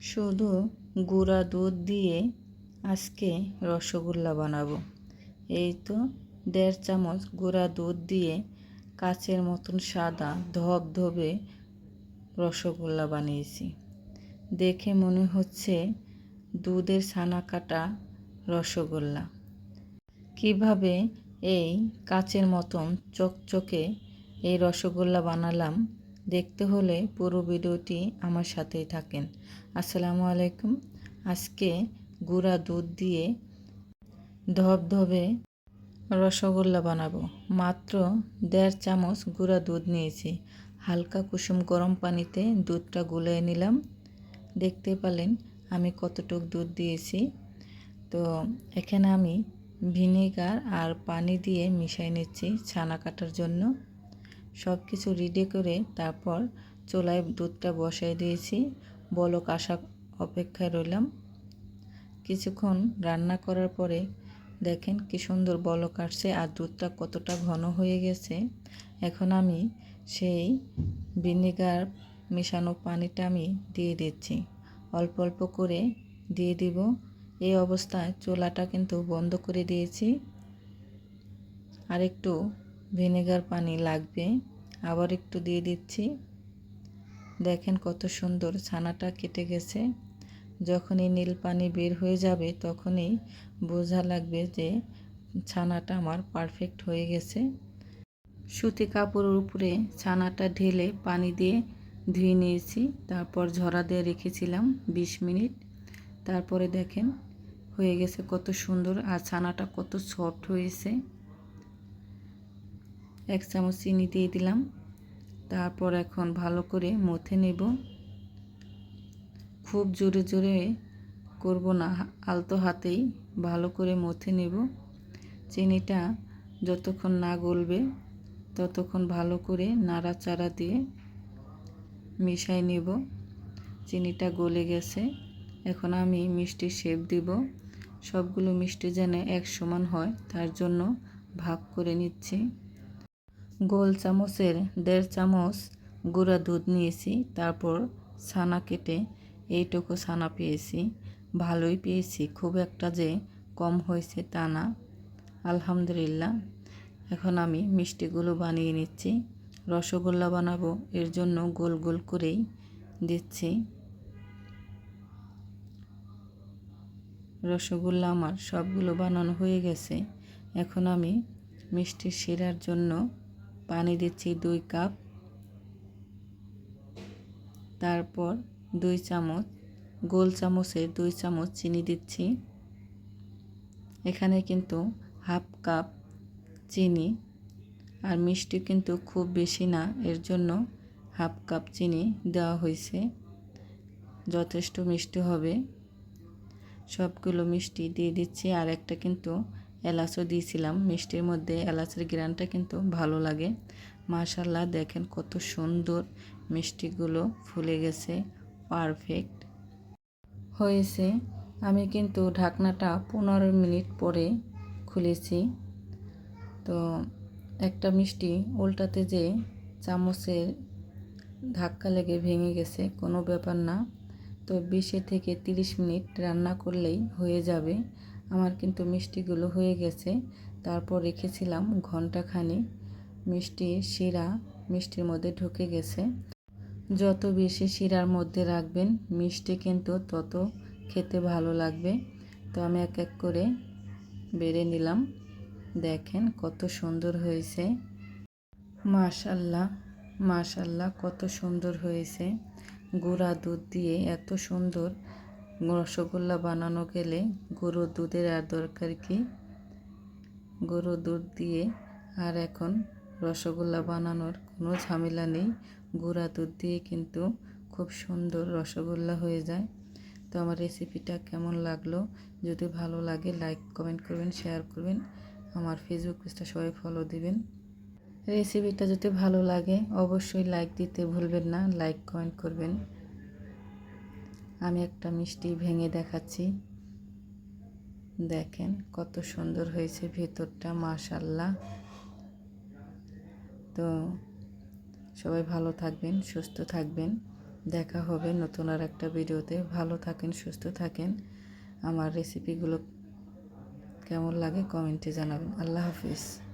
শুধু গুঁড়া দুধ দিয়ে আজকে রসগোল্লা বানাবো। এই তো 1.5 চামচ গুঁড়া দুধ দিয়ে কাচের মতন সাদা ধবধবে রসগোল্লা বানিয়েছি। দেখে মনে হচ্ছে দুধের ছানা কাটা রসগোল্লা। কিভাবে এই কাচের মতন চকচকে এই রসগোল্লা বানালাম দেখতে হলে পুরো ভিডিওটি আমার সাথেই থাকেন। আসসালামু আলাইকুম। আজকে গুঁড়া দুধ দিয়ে ধবধবে রসগোল্লা বানাবো। মাত্র 1.5 চামচ গুঁড়া দুধ নিয়েছি। হালকা কুসুম গরম পানিতে দুধটা গুলিয়ে নিলাম। দেখতে পেলেন আমি কতটুক দুধ দিয়েছি। তো এখানে আমি ভিনেগার আর পানি দিয়ে মিশিয়ে নিচ্ছি ছানা কাটার জন্য। সব কিছু রেডি করে তারপর চুলায় দুধটা বসাই দিয়েছি। বলক আসা অপেক্ষায় রইলাম। কিছুক্ষণ রান্না করার পরে দেখেন কি সুন্দর বলক আসছে আর দুধটা কতটা ঘন হয়ে গেছে। এখন আমি সেই ভিনেগার মেশানো পানিটা আমি দিয়ে দিচ্ছি। অল্প অল্প করে দিয়ে দিব। এই অবস্থায় চুলাটা কিন্তু বন্ধ করে দিয়েছি। আর একটু ভিনেগার পানি লাগবে, আবার একটু দিয়ে দিচ্ছি। দেখেন কত সুন্দর ছানাটা কেটে গেছে। যখনই নীল পানি বের হয়ে যাবে তখনই বোঝা লাগবে যে ছানাটা আমার পারফেক্ট হয়ে গেছে। সুতি কাপড়ের উপরে ছানাটা ঢেলে পানি দিয়ে ধুয়ে নিয়েছি। তারপর ঝরা দিয়ে রেখেছিলাম 20 মিনিট। তারপরে দেখেন হয়ে গেছে কত সুন্দর আর ছানাটা কত সফট হয়েছে। 1 চামচ চিনি দিয়ে দিলাম। তারপর এখন ভালো করে মথে নেব। খুব জোরে জোরে করব না, আলতো হাতেই ভালো করে মথে নেব। চিনিটা যতক্ষণ না গলবে ততক্ষণ ভালো করে নাড়াচাড়া দিয়ে মিশাই নেব। চিনিটা গলে গেছে। এখন আমি মিষ্টির শেপ দিব। সবগুলো মিষ্টি যেন এক সমান হয় তার জন্য ভাগ করে নিচ্ছি। গোল চামচের 1.5 চামচ গুঁড়া দুধ নিয়েছি। তারপর ছানা কেটে এইটুকু ছানা পেয়েছি। ভালোই পেয়েছি, খুব একটা যে কম হয়েছে তা না, আলহামদুলিল্লাহ। এখন আমি মিষ্টিগুলো বানিয়ে নিচ্ছি। রসগোল্লা বানাবো, এর জন্য গোল গোল করেই দিচ্ছি। রসগোল্লা আমার সবগুলো বানানো হয়ে গেছে। এখন আমি মিষ্টির শিরার জন্য পানি দিচ্ছি 2 কাপ। তারপর 2 চামচ গোল চামচে 2 চামচ চিনি দিচ্ছি। এখানে কিন্তু হাফ কাপ চিনি, আর মিষ্টি কিন্তু খুব বেশি না, এর জন্য হাফ কাপ চিনি দেওয়া হয়েছে। যথেষ্ট মিষ্টি হবে। সবগুলো মিষ্টি দিয়ে দিচ্ছি। আর একটা কিন্তু এলাচও দিয়েছিলাম মিষ্টির মধ্যে। এলাচের ঘ্রাণটা কিন্তু ভালো লাগে। মাশাআল্লাহ, দেখেন কত সুন্দর মিষ্টিগুলো ফুলে গেছে, পারফেক্ট হয়েছে। আমি কিন্তু ঢাকনাটা 15 মিনিট পরে খুলেছি। তো একটা মিষ্টি উল্টাতে যে চামচের ধাক্কা লেগে ভেঙে গেছে, কোনো ব্যাপার না। তো 20 থেকে 30 মিনিট রান্না করলেই হয়ে যাবে। আমার কিন্তু মিষ্টিগুলো হয়ে গেছে। তারপর রেখেছিলাম ঘন্টাখানেক। মিষ্টি শিরা মিষ্টির মধ্যে ঢুকে গেছে। যত বেশি শিরার মধ্যে রাখবেন মিষ্টি কিন্তু তত খেতে ভালো লাগবে। তো আমি এক এক করে বেড়ে নিলাম। দেখেন কত সুন্দর হয়েছে। মাশাআল্লাহ, মাশাআল্লাহ, কত সুন্দর হয়েছে। গুঁড়া দুধ দিয়ে এত সুন্দর রসগোল্লা বানানো গেলে গুঁড়ো দুধের আর দরকার কি। গুঁড়ো দুধ দিয়ে আর এখন রসগোল্লা বানানোর কোনো ঝামেলা নেই। গুঁড়া দুধ দিয়ে কিন্তু খুব সুন্দর রসগোল্লা হয়ে যায়। তো আমার রেসিপিটা কেমন লাগলো, যদি ভালো লাগে লাইক কমেন্ট করবেন, শেয়ার করবেন। আমার ফেসবুক পেজটা সবাই ফলো দিবেন। রেসিপিটা যদি ভালো লাগে অবশ্যই লাইক দিতে ভুলবেন না, লাইক কমেন্ট করবেন। আমি একটা মিষ্টি ভেঙে দেখাচ্ছি। দেখেন কত সুন্দর হয়েছে ভেতরটা, মাশাআল্লাহ। তো সবাই ভালো থাকবেন, সুস্থ থাকবেন। দেখা হবে নতুন আর একটা ভিডিওতে। ভালো থাকেন, সুস্থ থাকেন। আমার রেসিপিগুলো কেমন লাগে কমেন্টে জানাবেন। আল্লাহ হাফিজ।